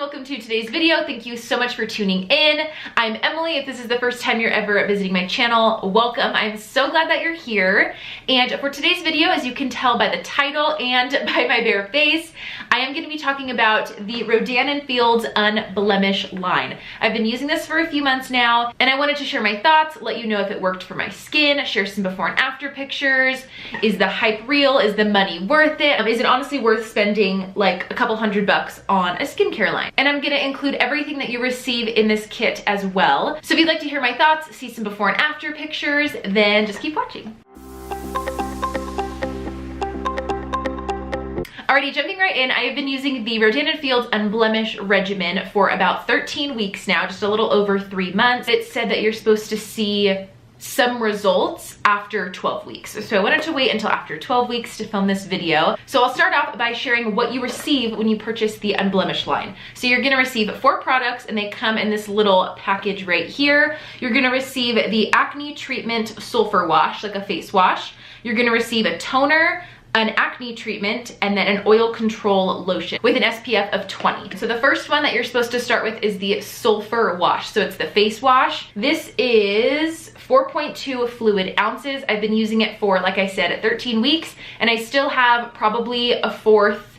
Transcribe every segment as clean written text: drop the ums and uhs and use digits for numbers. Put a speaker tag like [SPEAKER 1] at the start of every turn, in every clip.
[SPEAKER 1] welcome to today's video. Thank you so much for tuning in. I'm Emily. If this is the first time you're ever visiting my channel, welcome. I'm so glad that you're here. And for today's video, as you can tell by the title and by my bare face, I am going to be talking about the Rodan & Fields Unblemished line. I've been using this for a few months now, and I wanted to share my thoughts, let you know if it worked for my skin, share some before and after pictures. Is the hype real? Is the money worth it? Is it honestly worth spending like a couple $100 on a skincare line? And I'm gonna include everything that you receive in this kit as well. So if you'd like to hear my thoughts, see some before and after pictures, then just keep watching. Alrighty, jumping right in, I have been using the Rodan & Fields Unblemished Regimen for about 13 weeks now, just a little over 3 months. It said that you're supposed to see some results after 12 weeks. So I wanted to wait until after 12 weeks to film this video. So I'll start off by sharing what you receive when you purchase the Unblemished line. So you're gonna receive 4 products and they come in this little package right here. You're gonna receive the Acne Treatment Sulfur Wash, like a face wash. You're gonna receive a toner, an acne treatment, and then an oil control lotion with an SPF of 20. So the first one that you're supposed to start with is the Sulfur Wash. So it's the face wash. This is 4.2 fluid ounces. I've been using it for, like I said, 13 weeks, and I still have probably a fourth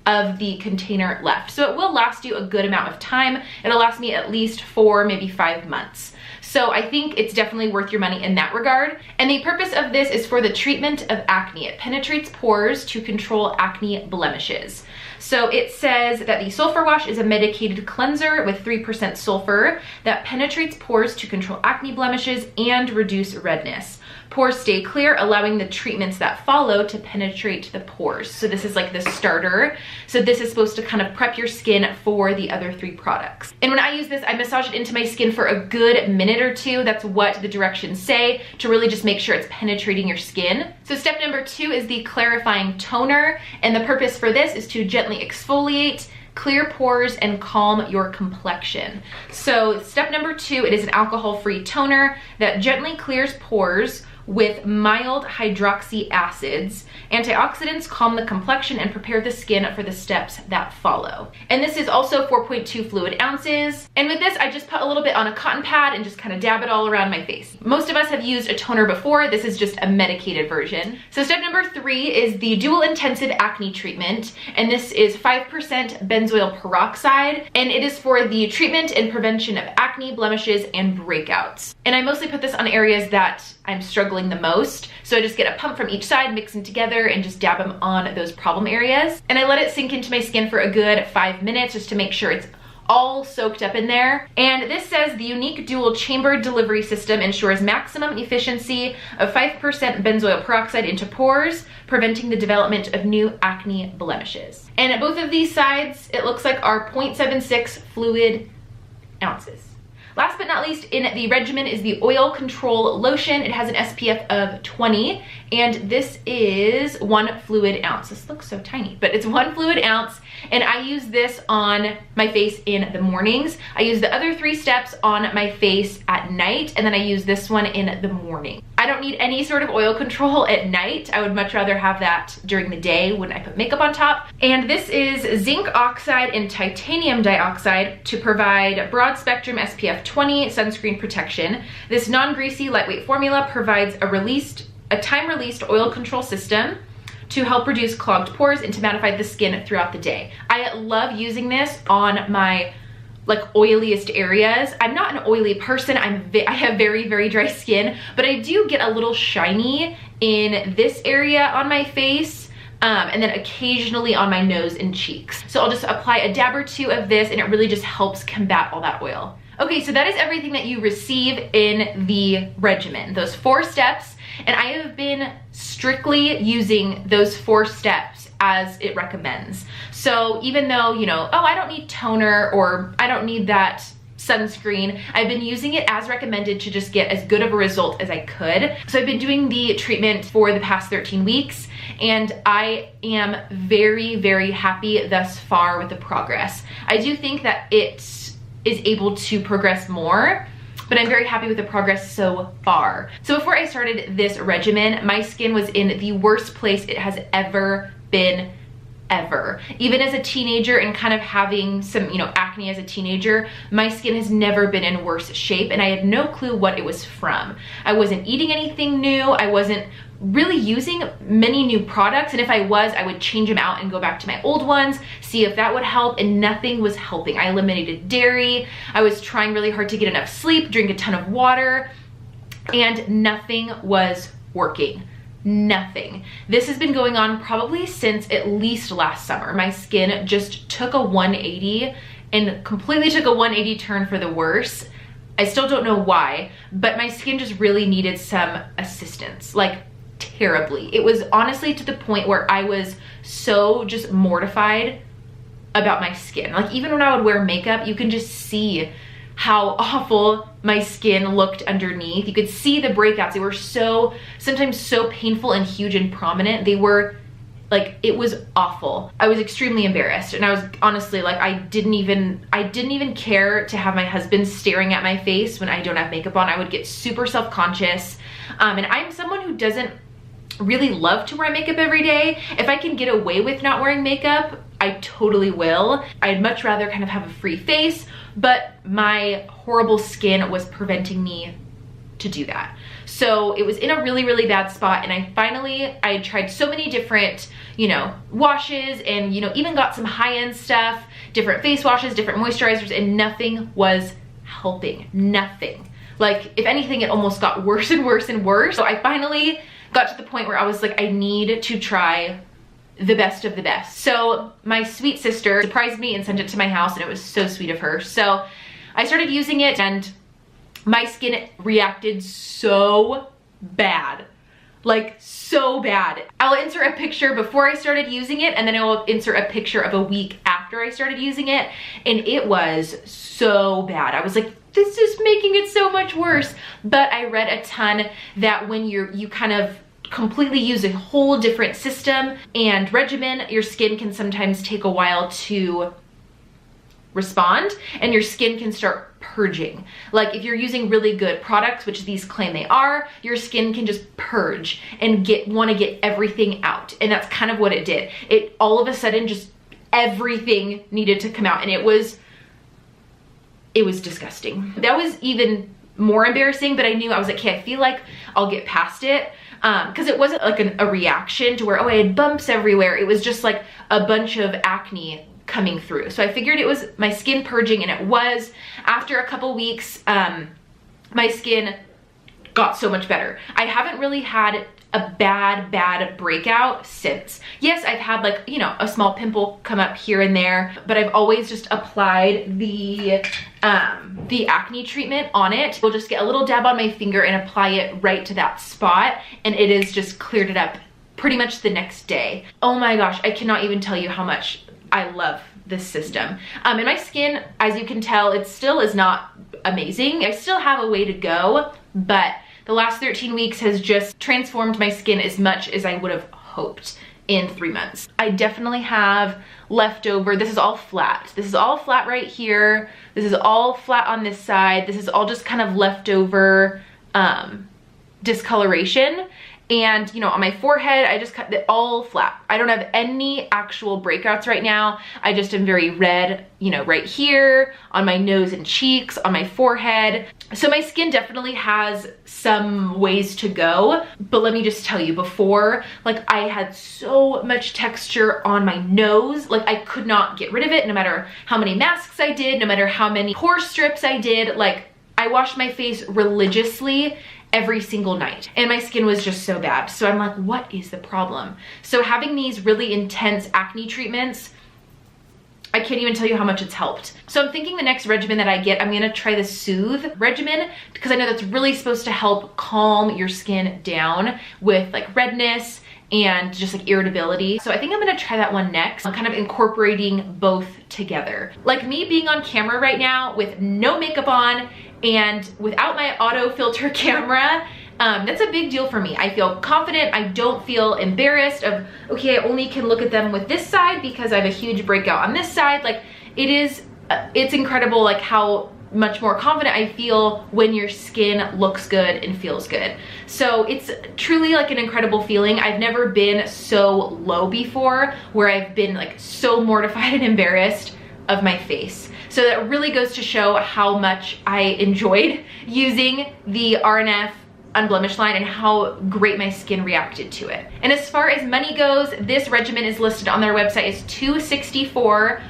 [SPEAKER 1] of the container left. So it will last you a good amount of time. It'll last me at least 4, maybe 5 months. So I think it's definitely worth your money in that regard. And the purpose of this is for the treatment of acne. It penetrates pores to control acne blemishes. So it says that the Sulfur Wash is a medicated cleanser with 3% sulfur that penetrates pores to control acne blemishes and reduce redness. Pores stay clear, allowing the treatments that follow to penetrate the pores. So this is like the starter. So this is supposed to kind of prep your skin for the other 3 products. And when I use this, I massage it into my skin for a good minute or 2. That's what the directions say, to really just make sure it's penetrating your skin. So step number 2 is the clarifying toner. And the purpose for this is to gently exfoliate, clear pores, and calm your complexion. So step number 2, it is an alcohol-free toner that gently clears pores with mild hydroxy acids. Antioxidants calm the complexion and prepare the skin for the steps that follow. And this is also 4.2 fluid ounces. And with this, I just put a little bit on a cotton pad and just kind of dab it all around my face. Most of us have used a toner before. This is just a medicated version. So step number 3 is the dual intensive acne treatment. And this is 5% benzoyl peroxide. And it is for the treatment and prevention of acne, blemishes, and breakouts. And I mostly put this on areas that I'm struggling the most. So I just get a pump from each side, mix them together, and just dab them on those problem areas. And I let it sink into my skin for a good 5 minutes just to make sure it's all soaked up in there. And this says the unique dual chamber delivery system ensures maximum efficiency of 5% benzoyl peroxide into pores, preventing the development of new acne blemishes. And at both of these sides, it looks like are 0.76 fluid ounces. Last but not least in the regimen is the Oil Control Lotion. It has an SPF of 20, and this is 1 fluid ounce. This looks so tiny, but it's 1 fluid ounce, and I use this on my face in the mornings. I use the other 3 steps on my face at night, and then I use this one in the morning. I don't need any sort of oil control at night. I would much rather have that during the day when I put makeup on top. And this is zinc oxide and titanium dioxide to provide broad spectrum SPF 20 sunscreen protection. This non-greasy lightweight formula provides a time-released oil control system to help reduce clogged pores and to mattify the skin throughout the day. I love using this on my oiliest areas. I'm not an oily person. I have very, very dry skin, but I do get a little shiny in this area on my face, and then occasionally on my nose and cheeks. So I'll just apply a dab or 2 of this, and it really just helps combat all that oil. Okay, so that is everything that you receive in the regimen, those 4 steps, and I have been strictly using those 4 steps as it recommends. So even though, you know, oh, I don't need toner or I don't need that sunscreen, I've been using it as recommended to just get as good of a result as I could. So I've been doing the treatment for the past 13 weeks, and I am very, very happy thus far with the progress. I do think that it is able to progress more, but I'm very happy with the progress so far. So before I started this regimen, my skin was in the worst place it has ever been ever. Even as a teenager and kind of having some, you know, acne as a teenager, my skin has never been in worse shape, and I had no clue what it was from. I wasn't eating anything new. I wasn't really using many new products, and if I was, I would change them out and go back to my old ones, see if that would help, and nothing was helping. I eliminated dairy. I was trying really hard to get enough sleep, drink a ton of water, and nothing was working. Nothing. This has been going on probably since at least last summer. My skin just took a 180 and completely took a 180 turn for the worse. I still don't know why, but my skin just really needed some assistance, like terribly. It was honestly to the point where I was so just mortified about my skin. Like even when I would wear makeup, you can just see how awful my skin looked underneath. You could see the breakouts. They were sometimes so painful and huge and prominent. They were like, it was awful. I was extremely embarrassed, and I was honestly like, I didn't even care to have my husband staring at my face when I don't have makeup on. I would get super self-conscious. And I'm someone who doesn't really love to wear makeup every day. If I can get away with not wearing makeup, I totally will. I'd much rather kind of have a free face, but my horrible skin was preventing me to do that. So it was in a really, really bad spot, and I had tried so many different, you know, washes, and, you know, even got some high-end stuff, different face washes, different moisturizers, and nothing was helping. Nothing. Like, if anything, it almost got worse and worse and worse. So I finally got to the point where I was like, I need to try the best of the best. So my sweet sister surprised me and sent it to my house, and it was so sweet of her. So I started using it, and my skin reacted so bad. Like, so bad. I'll insert a picture before I started using it, and then I will insert a picture of a week after I started using it, and it was so bad. I was like, this is making it so much worse. But I read a ton that when you kind of completely use a whole different system and regimen, your skin can sometimes take a while to respond, and your skin can start purging. Like if you're using really good products, which these claim they are, your skin can just purge and want to get everything out. And that's kind of what it did. It all of a sudden just everything needed to come out, and it was disgusting. That was even more embarrassing, but I knew, I was like, okay, I feel like I'll get past it. Because it wasn't like a reaction to where, oh, I had bumps everywhere. It was just like a bunch of acne coming through. So I figured it was my skin purging, and it was. After a couple weeks, my skin got so much better. I haven't really had a bad breakout since. Yes, I've had like, you know, a small pimple come up here and there, but I've always just applied the acne treatment on it. We'll just get a little dab on my finger and apply it right to that spot, and it has just cleared it up pretty much the next day. Oh my gosh, I cannot even tell you how much I love this system. And my skin, as you can tell, it still is not amazing. I still have a way to go, but the last 13 weeks has just transformed my skin as much as I would have hoped in 3 months. I definitely have leftover, this is all flat. This is all flat right here. This is all flat on this side. This is all just kind of leftover discoloration. And, you know, on my forehead, I just cut it all flat. I don't have any actual breakouts right now. I just am very red, you know, right here, on my nose and cheeks, on my forehead. So my skin definitely has some ways to go. But let me just tell you, before, like, I had so much texture on my nose. Like, I could not get rid of it, no matter how many masks I did, no matter how many pore strips I did. Like, I washed my face religiously every single night, and my skin was just so bad. So I'm like, what is the problem? So having these really intense acne treatments, I can't even tell you how much it's helped. So I'm thinking the next regimen that I get, I'm gonna try the Soothe regimen, because I know that's really supposed to help calm your skin down with like redness and just like irritability. So I think I'm gonna try that one next. I'm kind of incorporating both together. Like me being on camera right now with no makeup on and without my auto filter camera, that's a big deal for me. I feel confident. I don't feel embarrassed of, okay, I only can look at them with this side because I have a huge breakout on this side. Like, it's incredible like how much more confident I feel when your skin looks good and feels good. So it's truly like an incredible feeling. I've never been so low before, where I've been like so mortified and embarrassed of my face. So that really goes to show how much I enjoyed using the RNF Unblemished line and how great my skin reacted to it. And as far as money goes, this regimen is listed on their website as $264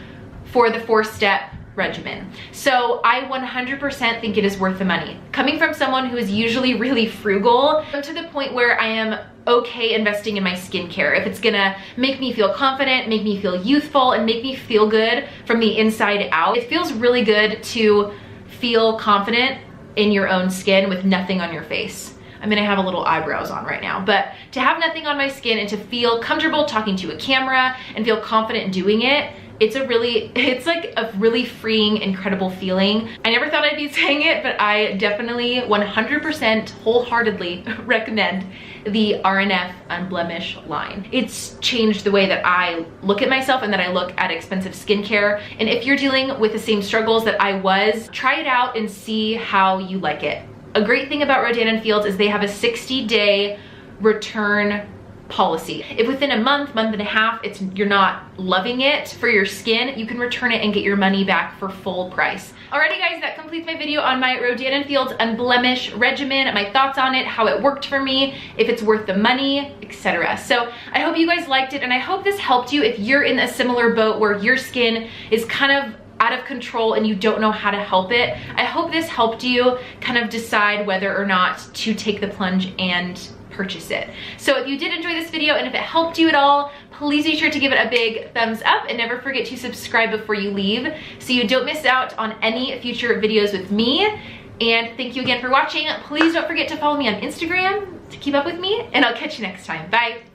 [SPEAKER 1] for the 4-step regimen. So I 100% think it is worth the money. Coming from someone who is usually really frugal, I'm to the point where I am okay investing in my skincare. If it's gonna make me feel confident, make me feel youthful, and make me feel good from the inside out, it feels really good to feel confident in your own skin with nothing on your face. I mean, I have a little eyebrows on right now, but to have nothing on my skin and to feel comfortable talking to a camera and feel confident doing it, it's like a really freeing, incredible feeling. I never thought I'd be saying it, but I definitely 100% wholeheartedly recommend the RNF Unblemished line. It's changed the way that I look at myself and that I look at expensive skincare. And if you're dealing with the same struggles that I was, try it out and see how you like it. A great thing about Rodan & Fields is they have a 60-day return policy. If within a month and a half, you're not loving it for your skin, you can return it and get your money back for full price. Alrighty guys, that completes my video on my Rodan & Fields Unblemished regimen, my thoughts on it, how it worked for me, if it's worth the money, etc. So I hope you guys liked it, and I hope this helped you if you're in a similar boat where your skin is kind of out of control and you don't know how to help it. I hope this helped you kind of decide whether or not to take the plunge and purchase it. So if you did enjoy this video and if it helped you at all, please be sure to give it a big thumbs up and never forget to subscribe before you leave so you don't miss out on any future videos with me. And thank you again for watching. Please don't forget to follow me on Instagram to keep up with me, and I'll catch you next time. Bye.